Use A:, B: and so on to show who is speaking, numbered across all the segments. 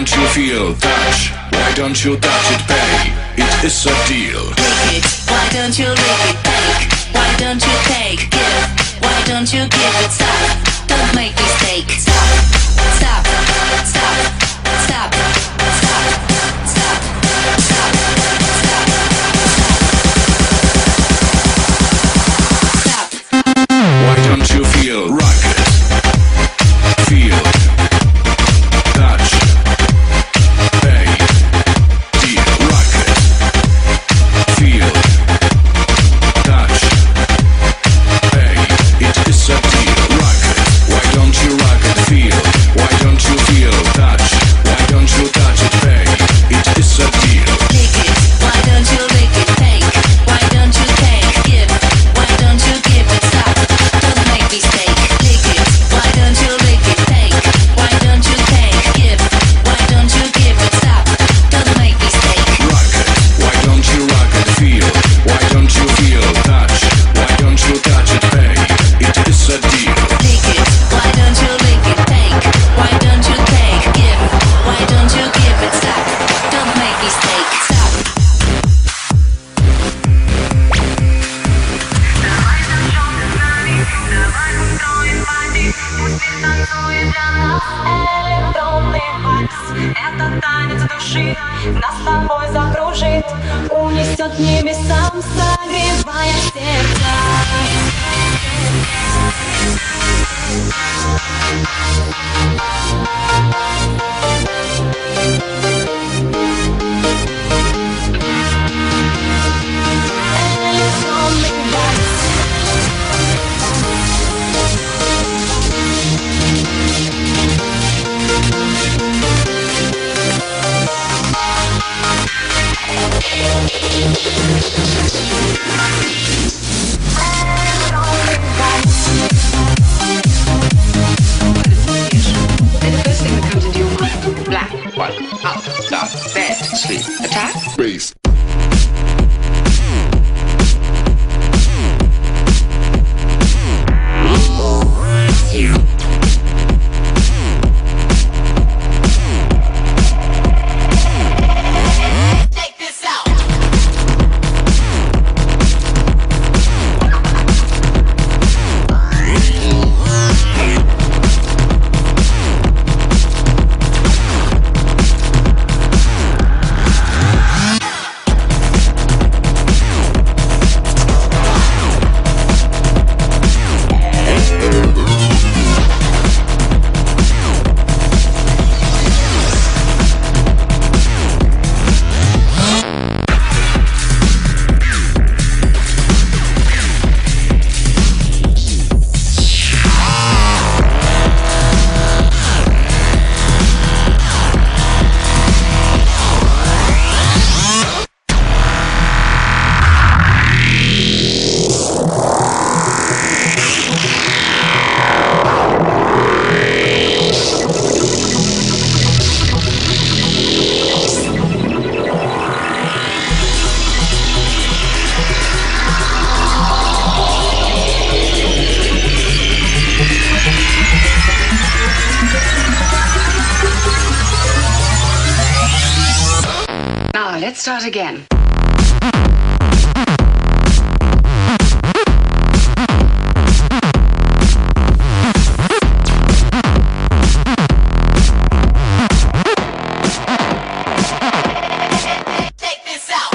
A: don't you feel touch? Why don't you touch it, pay? It is a deal.
B: Lick it, why don't you lick it, take? Why don't you take, give? Why don't you give it, stop? Don't make mistake, stop, stop, stop, stop, stop, stop, stop, stop, stop.
A: Why don't you feel rocket? Feel touch, pay, deal. Rocket, feel touch, pay. It is a deal. Rocket, why don't you rock it? Feel, why don't you feel touch? Why don't you touch it? Pay. It is a deal.
B: Lick it, why don't you lick it, take? Why don't you take, give? Why don't you give it, stop? Don't make mistake. Lick it, why don't you lick it, take? Why don't you take, give? Why don't you give it, stop? Don't make mistake.
A: Rocket, why don't you rock it? Feel, why don't you feel touch? Why don't you touch it? Pay. It is a deal.
B: Lick it, why don't you lick it, take? Why don't you take, give? Why don't you give it, stop? Don't make mistake, stop.
C: Давай зажжем с нами, давай устроим пати, пусть мир танцует для нас. Электронный вальс, это танец души, нас с тобой закружит, унесет небесам, согревая сердца. Электронный вальс.
D: The first thing that comes into your mind. Black, white, up, down, bed, sleep, attack.
E: Bass.
C: Take this out.
D: Now, let's start again.
C: Take this out.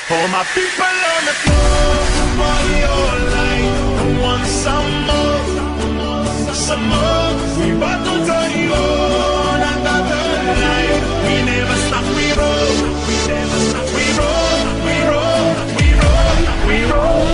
A: For my people
E: on the floor, party all night. I want some more, some more. We about to turn you on another night. We never stop, we roll. We never stop, we roll. We roll, we roll, we roll.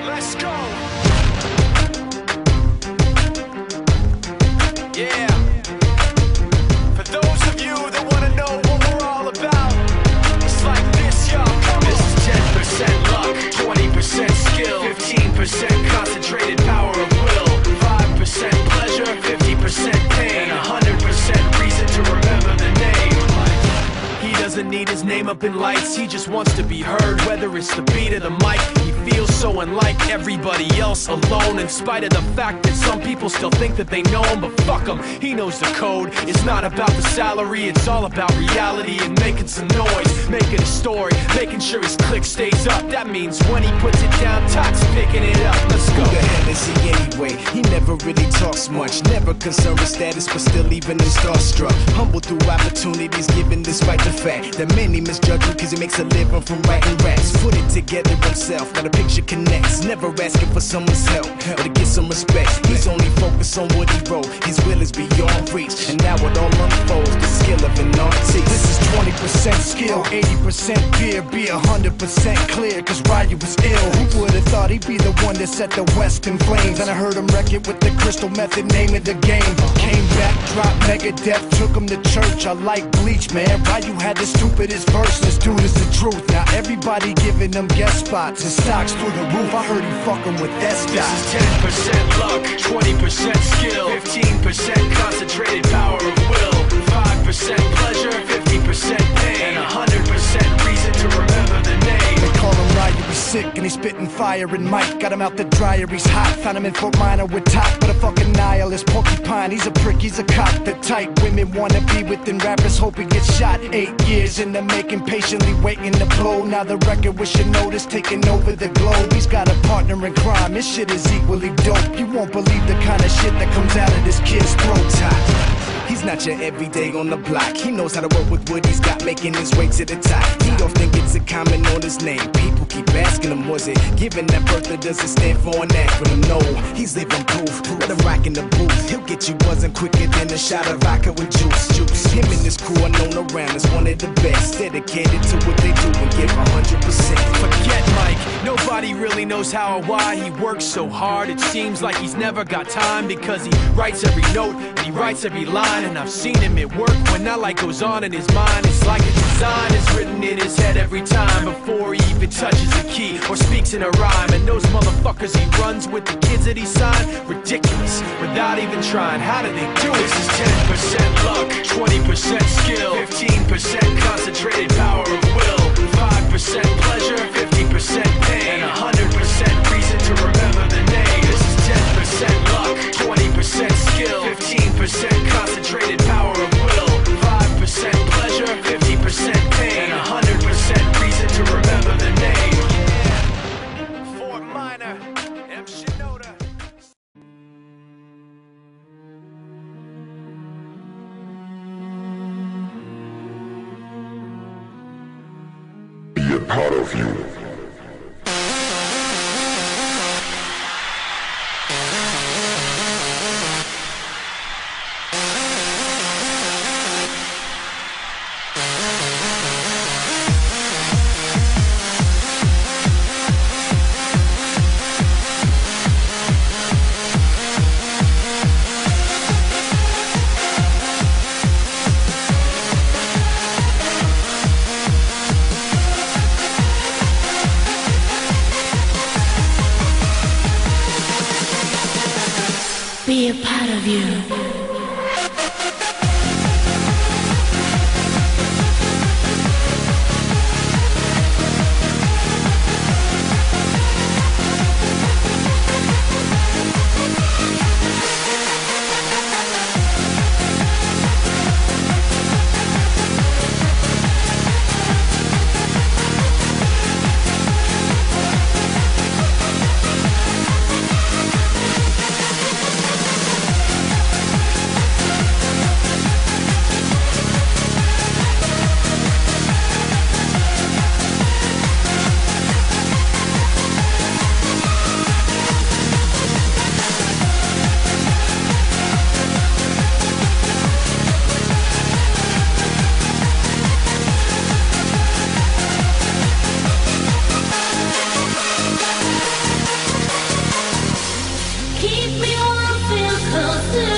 F: Let's go. Yeah. For those of you that want to know what we're all about, it's like this, y'all. This is 10% luck, 20% skill, 15% concentrated power of will, 5% pleasure, 50% pain, 100% reason to remember the name. He doesn't need his name up in lights, he just wants to be heard, whether it's the beat or the mic. He feels so unlike everybody else, alone, in spite of the fact that some people still think that they know him, but fuck him, he knows the code. It's not about the salary, it's all about reality and making some noise, making a story, making sure his click stays up. That means when he puts it down, Todd's picking it up. Let's go.
G: Who the hell is he anyway? He never really talks much, never concerned with status, but still even him starstruck. Humble through opportunities given despite the fact that many misjudge him cause he makes a living from writing raps. Put it together himself, now the picture connects, never asking for someone's help or to get some respect. He's only focused on what he wrote, his will is beyond reach, and now it all unfolds, the skill of an artist. This is 20% skill, 80% fear, be 100% clear, cause Ryu was ill. Who would've thought he'd be the one that set the West in flames? And I heard him wreck it with the crystal method, name of the game. Came back, dropped Megadeth, took him to church. I like Bleach, man. Ryu had the stupidest verses, dude, is the truth. Now everybody giving them guest spots and stocks through the roof. I heard he fucking with that stock.
F: This is 10% luck, 20% skill, 15% concentrated power of will, 5% pleasure, 50% pain, and 100% reason to remember the name.
G: They call him Ryu, he's sick and he's spitting fire and Mike got him out the dryer, he's hot. Found him in Fort Minor with top, but a fucking nihilist porcupine. He's a prick, he's a cop. The type women wanna be within rappers, hope he gets shot. 8 years in the making, patiently waiting to blow. Now the record with your notice taking over the globe. He's got a partner in crime, his shit is equally dope. You won't believe the kind of shit that comes out of this kid's throat. He's not your everyday on the block. He knows how to work with what he's got, making his way to the top. He often gets a comment on his name. People People keep asking him, was it given that birth or does it stand for an acronym? No, he's living proof. Let him rock in the booth. He'll get you buzzing quicker than a shot of vodka with juice. Him and his crew are known around as one of the best. Dedicated to what they do and give 100%.
F: Forget Mike, nobody really knows how or why he works so hard. It seems like he's never got time because he writes every note and he writes every line. And I've seen him at work when that light goes on in his mind. It's like a design is written in his head every time before he even touches a key or speaks in a rhyme. And those motherfuckers he runs with, the kids that he signed, ridiculous, without even trying. How do they do it? This is 10% luck, 20% skill, 15% concentrated power of will, 5% pleasure, 50% pain, and 100% reason to remember the name. This is 10% luck, 20% skill, 15% concentrated power of will, 5% pleasure, 50% pain, and 100% reason to remember the name. Yeah, Fort Minor, M. Shinoda.
A: Be a part of you.
B: Be a part of you.
C: Keep me warm, feel close to